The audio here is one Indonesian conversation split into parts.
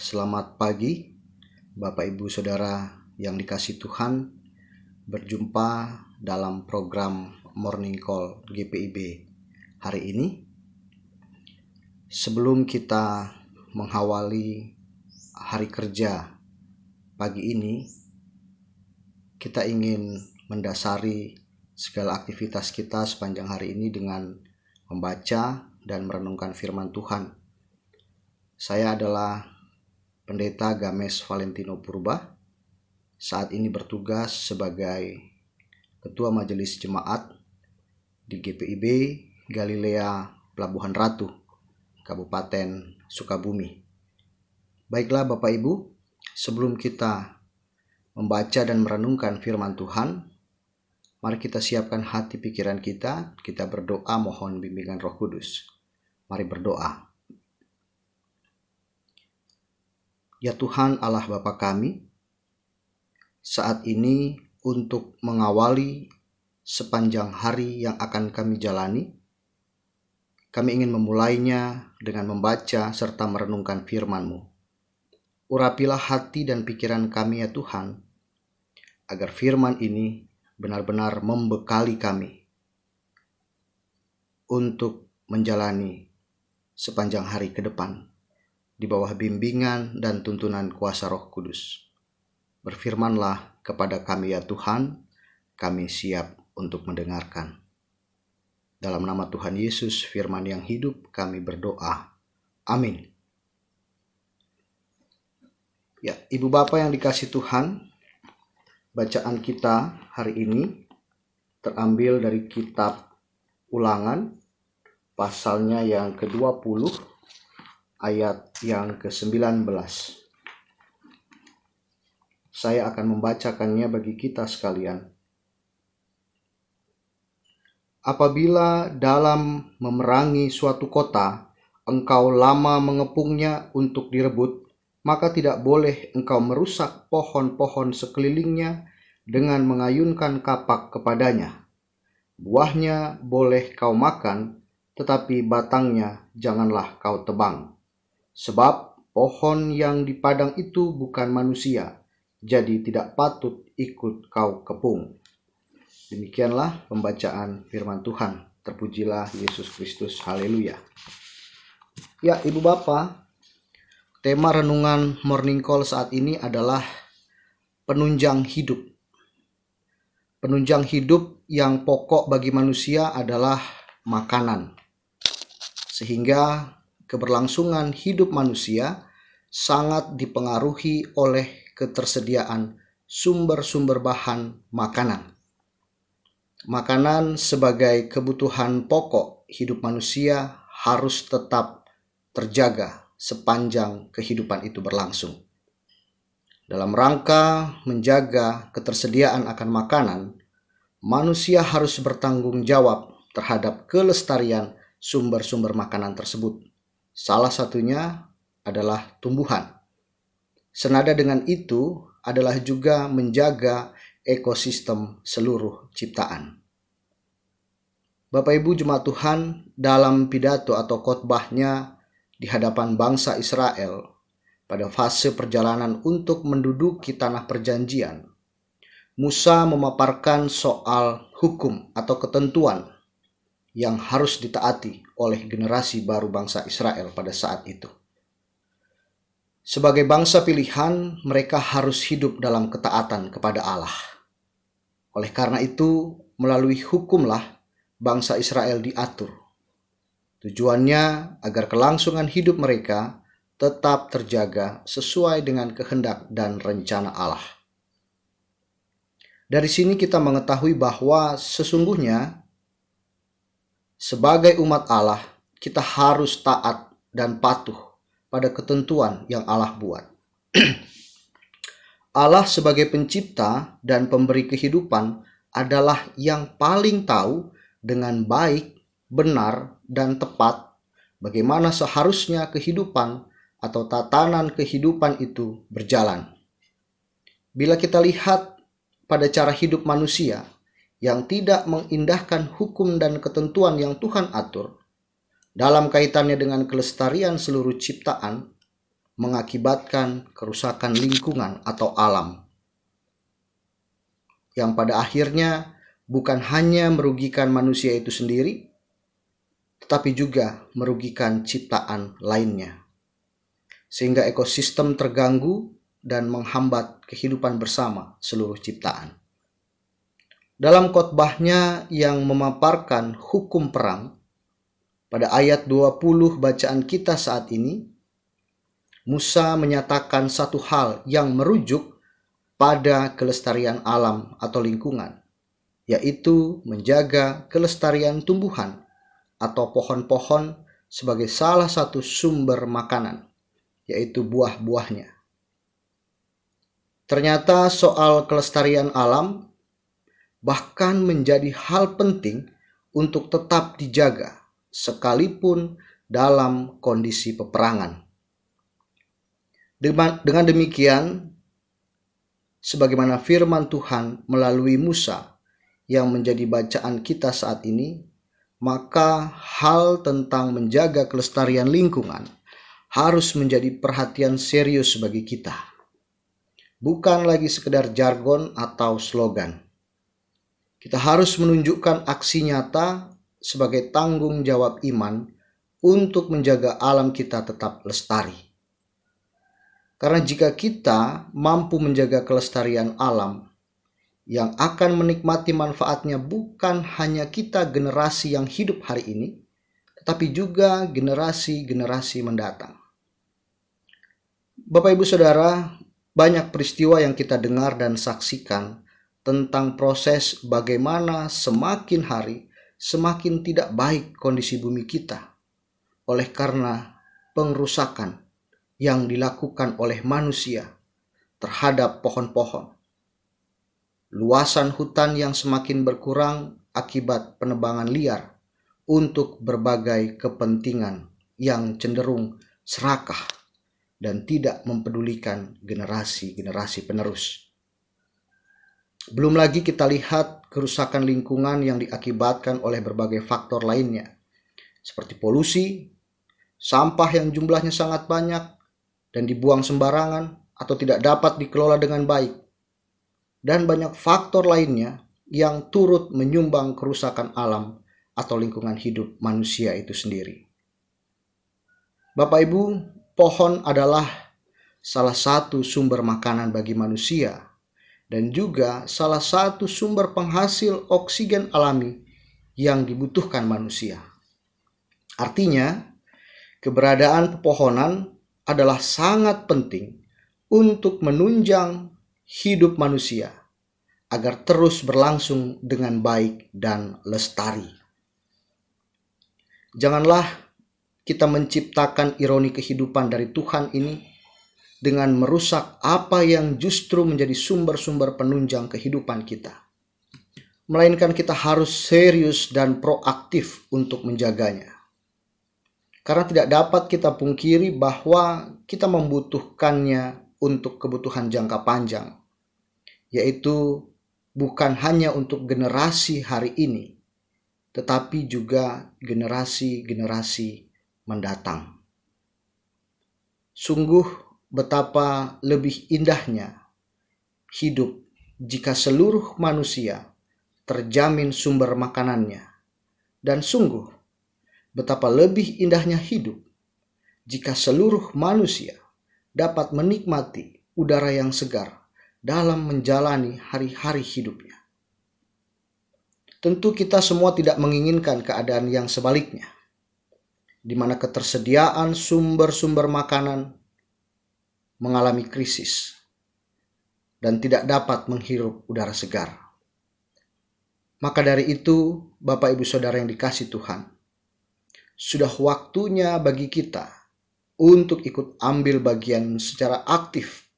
Selamat pagi, Bapak Ibu Saudara yang dikasihi Tuhan. Berjumpa dalam program Morning Call GPIB hari ini. Sebelum kita mengawali hari kerja pagi ini, kita ingin mendasari segala aktivitas kita sepanjang hari ini dengan membaca dan merenungkan firman Tuhan. Saya adalah Pendeta Games Valentino Purba, saat ini bertugas sebagai Ketua Majelis Jemaat di GPIB Galilea Pelabuhan Ratu, Kabupaten Sukabumi. Baiklah Bapak Ibu, sebelum kita membaca dan merenungkan firman Tuhan, mari kita siapkan hati pikiran kita berdoa mohon bimbingan Roh Kudus. Mari berdoa. Ya Tuhan Allah Bapa kami, saat ini untuk mengawali sepanjang hari yang akan kami jalani, kami ingin memulainya dengan membaca serta merenungkan firman-Mu. Urapilah hati dan pikiran kami ya Tuhan, agar firman ini benar-benar membekali kami untuk menjalani sepanjang hari ke depan di bawah bimbingan dan tuntunan kuasa Roh Kudus. Berfirmanlah kepada kami ya Tuhan, kami siap untuk mendengarkan. Dalam nama Tuhan Yesus, firman yang hidup, kami berdoa. Amin. Ya, Ibu Bapak yang dikasihi Tuhan, bacaan kita hari ini terambil dari kitab Ulangan, pasalnya yang ke-20, ayat yang ke-19. Saya akan membacakannya bagi kita sekalian. Apabila dalam memerangi suatu kota, engkau lama mengepungnya untuk direbut, maka tidak boleh engkau merusak pohon-pohon sekelilingnya dengan mengayunkan kapak kepadanya. Buahnya boleh kau makan, tetapi batangnya janganlah kau tebang. Sebab pohon yang di padang itu bukan manusia, jadi tidak patut ikut kau kepung. Demikianlah pembacaan firman Tuhan. Terpujilah Yesus Kristus. Haleluya. Ya, Ibu Bapak, tema renungan Morning Call saat ini adalah penunjang hidup. Penunjang hidup yang pokok bagi manusia adalah makanan. Sehingga keberlangsungan hidup manusia sangat dipengaruhi oleh ketersediaan sumber-sumber bahan makanan. Makanan sebagai kebutuhan pokok hidup manusia harus tetap terjaga sepanjang kehidupan itu berlangsung. Dalam rangka menjaga ketersediaan akan makanan, manusia harus bertanggung jawab terhadap kelestarian sumber-sumber makanan tersebut. Salah satunya adalah tumbuhan. Senada dengan itu adalah juga menjaga ekosistem seluruh ciptaan. Bapak Ibu Jemaat Tuhan, dalam pidato atau khotbahnya di hadapan bangsa Israel pada fase perjalanan untuk menduduki tanah perjanjian, Musa memaparkan soal hukum atau ketentuan yang harus ditaati oleh generasi baru bangsa Israel pada saat itu. Sebagai bangsa pilihan, mereka harus hidup dalam ketaatan kepada Allah. Oleh karena itu, melalui hukumlah bangsa Israel diatur. Tujuannya agar kelangsungan hidup mereka tetap terjaga sesuai dengan kehendak dan rencana Allah. Dari sini kita mengetahui bahwa sesungguhnya sebagai umat Allah, kita harus taat dan patuh pada ketentuan yang Allah buat. Allah sebagai pencipta dan pemberi kehidupan adalah yang paling tahu dengan baik, benar, dan tepat bagaimana seharusnya kehidupan atau tatanan kehidupan itu berjalan. Bila kita lihat pada cara hidup manusia yang tidak mengindahkan hukum dan ketentuan yang Tuhan atur dalam kaitannya dengan kelestarian seluruh ciptaan, mengakibatkan kerusakan lingkungan atau alam, yang pada akhirnya bukan hanya merugikan manusia itu sendiri, tetapi juga merugikan ciptaan lainnya, sehingga ekosistem terganggu dan menghambat kehidupan bersama seluruh ciptaan. Dalam khotbahnya yang memaparkan hukum perang, pada ayat 20 bacaan kita saat ini, Musa menyatakan satu hal yang merujuk pada kelestarian alam atau lingkungan, yaitu menjaga kelestarian tumbuhan atau pohon-pohon sebagai salah satu sumber makanan, yaitu buah-buahnya. Ternyata soal kelestarian alam bahkan menjadi hal penting untuk tetap dijaga sekalipun dalam kondisi peperangan. Dengan demikian, sebagaimana firman Tuhan melalui Musa yang menjadi bacaan kita saat ini, maka hal tentang menjaga kelestarian lingkungan harus menjadi perhatian serius bagi kita. Bukan lagi sekedar jargon atau slogan. Kita harus menunjukkan aksi nyata sebagai tanggung jawab iman untuk menjaga alam kita tetap lestari. Karena jika kita mampu menjaga kelestarian alam, yang akan menikmati manfaatnya bukan hanya kita generasi yang hidup hari ini, tetapi juga generasi-generasi mendatang. Bapak Ibu Saudara, banyak peristiwa yang kita dengar dan saksikan tentang proses bagaimana semakin hari semakin tidak baik kondisi bumi kita oleh karena pengrusakan yang dilakukan oleh manusia terhadap pohon-pohon. Luasan hutan yang semakin berkurang akibat penebangan liar untuk berbagai kepentingan yang cenderung serakah dan tidak mempedulikan generasi-generasi penerus. Belum lagi kita lihat kerusakan lingkungan yang diakibatkan oleh berbagai faktor lainnya, seperti polusi, sampah yang jumlahnya sangat banyak dan dibuang sembarangan atau tidak dapat dikelola dengan baik, dan banyak faktor lainnya yang turut menyumbang kerusakan alam atau lingkungan hidup manusia itu sendiri. Bapak Ibu, pohon adalah salah satu sumber makanan bagi manusia dan juga salah satu sumber penghasil oksigen alami yang dibutuhkan manusia. Artinya, keberadaan pepohonan adalah sangat penting untuk menunjang hidup manusia agar terus berlangsung dengan baik dan lestari. Janganlah kita menciptakan ironi kehidupan dari Tuhan ini dengan merusak apa yang justru menjadi sumber-sumber penunjang kehidupan kita. Melainkan kita harus serius dan proaktif untuk menjaganya. Karena tidak dapat kita pungkiri bahwa kita membutuhkannya untuk kebutuhan jangka panjang, yaitu bukan hanya untuk generasi hari ini, tetapi juga generasi-generasi mendatang. Sungguh betapa lebih indahnya hidup jika seluruh manusia terjamin sumber makanannya, dan sungguh betapa lebih indahnya hidup jika seluruh manusia dapat menikmati udara yang segar dalam menjalani hari-hari hidupnya. Tentu kita semua tidak menginginkan keadaan yang sebaliknya, di mana ketersediaan sumber-sumber makanan mengalami krisis dan tidak dapat menghirup udara segar. Maka dari itu, Bapak Ibu Saudara yang dikasihi Tuhan, sudah waktunya bagi kita untuk ikut ambil bagian secara aktif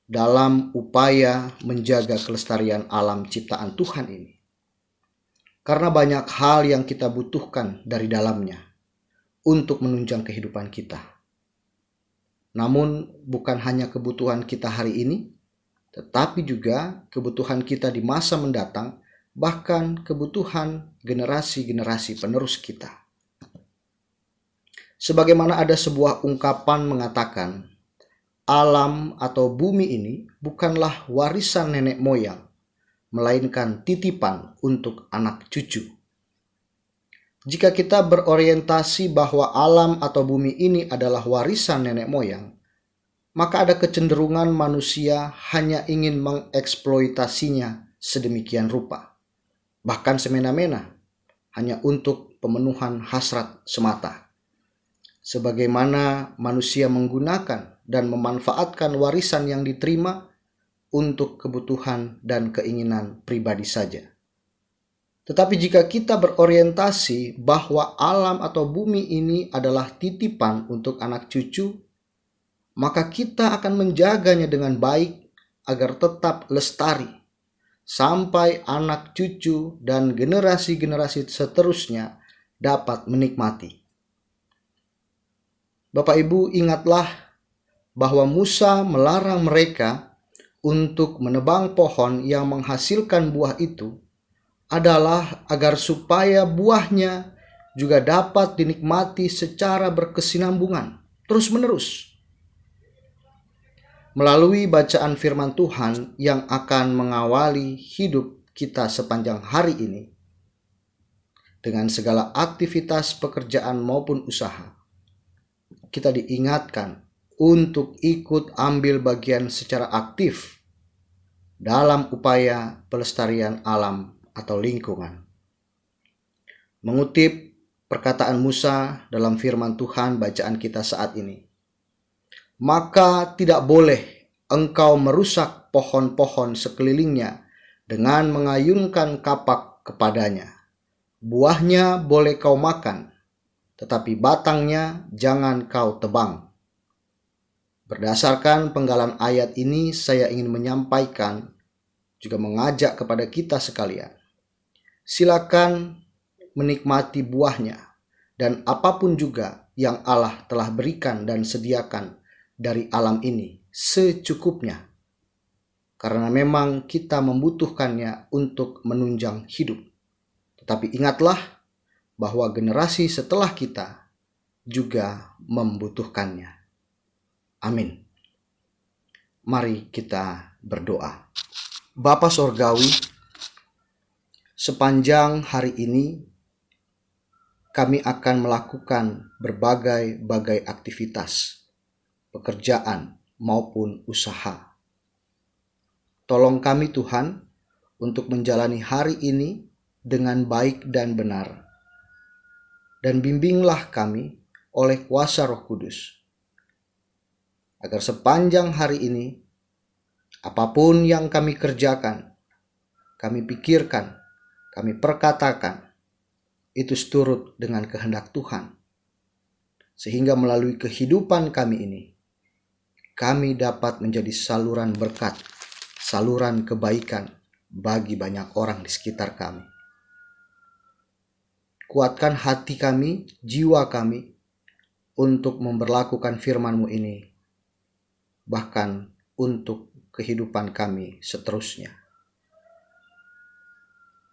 dalam upaya menjaga kelestarian alam ciptaan Tuhan ini. Karena banyak hal yang kita butuhkan dari dalamnya untuk menunjang kehidupan kita. Namun bukan hanya kebutuhan kita hari ini, tetapi juga kebutuhan kita di masa mendatang, bahkan kebutuhan generasi-generasi penerus kita. Sebagaimana ada sebuah ungkapan mengatakan alam atau bumi ini bukanlah warisan nenek moyang, melainkan titipan untuk anak cucu. Jika kita berorientasi bahwa alam atau bumi ini adalah warisan nenek moyang, maka ada kecenderungan manusia hanya ingin mengeksploitasinya sedemikian rupa, bahkan semena-mena, hanya untuk pemenuhan hasrat semata. Sebagaimana manusia menggunakan dan memanfaatkan warisan yang diterima untuk kebutuhan dan keinginan pribadi saja. Tetapi jika kita berorientasi bahwa alam atau bumi ini adalah titipan untuk anak cucu, maka kita akan menjaganya dengan baik agar tetap lestari sampai anak cucu dan generasi-generasi seterusnya dapat menikmati. Bapak Ibu, ingatlah bahwa Musa melarang mereka untuk menebang pohon yang menghasilkan buah itu adalah agar supaya buahnya juga dapat dinikmati secara berkesinambungan terus-menerus. Melalui bacaan firman Tuhan yang akan mengawali hidup kita sepanjang hari ini, dengan segala aktivitas pekerjaan maupun usaha, kita diingatkan untuk ikut ambil bagian secara aktif dalam upaya pelestarian alam atau lingkungan. Mengutip perkataan Musa dalam firman Tuhan bacaan kita saat ini, maka tidak boleh engkau merusak pohon-pohon sekelilingnya dengan mengayunkan kapak kepadanya. Buahnya boleh kau makan, tetapi batangnya jangan kau tebang. Berdasarkan penggalan ayat ini, saya ingin menyampaikan, juga mengajak kepada kita sekalian, silakan menikmati buahnya dan apapun juga yang Allah telah berikan dan sediakan dari alam ini secukupnya, karena memang kita membutuhkannya untuk menunjang hidup. Tetapi ingatlah bahwa generasi setelah kita juga membutuhkannya. Amin. Mari kita berdoa. Bapa Sorgawi, sepanjang hari ini kami akan melakukan berbagai aktivitas, pekerjaan maupun usaha. Tolong kami Tuhan untuk menjalani hari ini dengan baik dan benar. Dan bimbinglah kami oleh kuasa Roh Kudus, agar sepanjang hari ini, apapun yang kami kerjakan, kami pikirkan, kami perkatakan, itu seturut dengan kehendak Tuhan. Sehingga melalui kehidupan kami ini, kami dapat menjadi saluran berkat, saluran kebaikan bagi banyak orang di sekitar kami. Kuatkan hati kami, jiwa kami, untuk memberlakukan firman-Mu ini, bahkan untuk kehidupan kami seterusnya.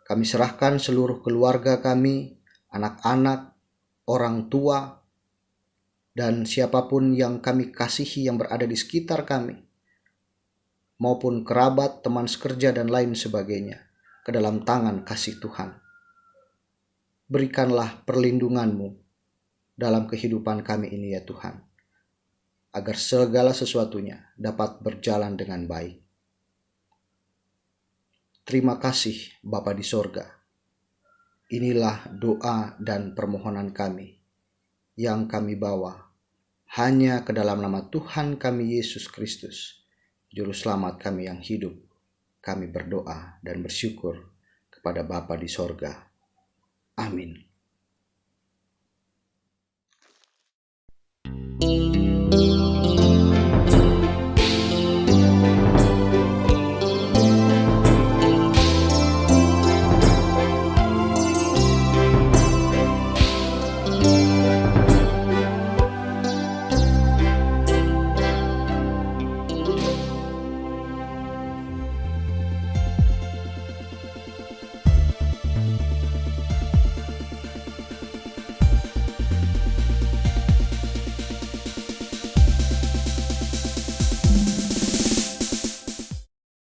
Kami serahkan seluruh keluarga kami, anak-anak, orang tua, dan siapapun yang kami kasihi yang berada di sekitar kami, maupun kerabat, teman sekerja, dan lain sebagainya, ke dalam tangan kasih Tuhan. Berikanlah perlindungan-Mu dalam kehidupan kami ini ya Tuhan, agar segala sesuatunya dapat berjalan dengan baik. Terima kasih Bapa di sorga. Inilah doa dan permohonan kami yang kami bawa hanya ke dalam nama Tuhan kami Yesus Kristus, Juru Selamat kami yang hidup. Kami berdoa dan bersyukur kepada Bapa di sorga. Amin.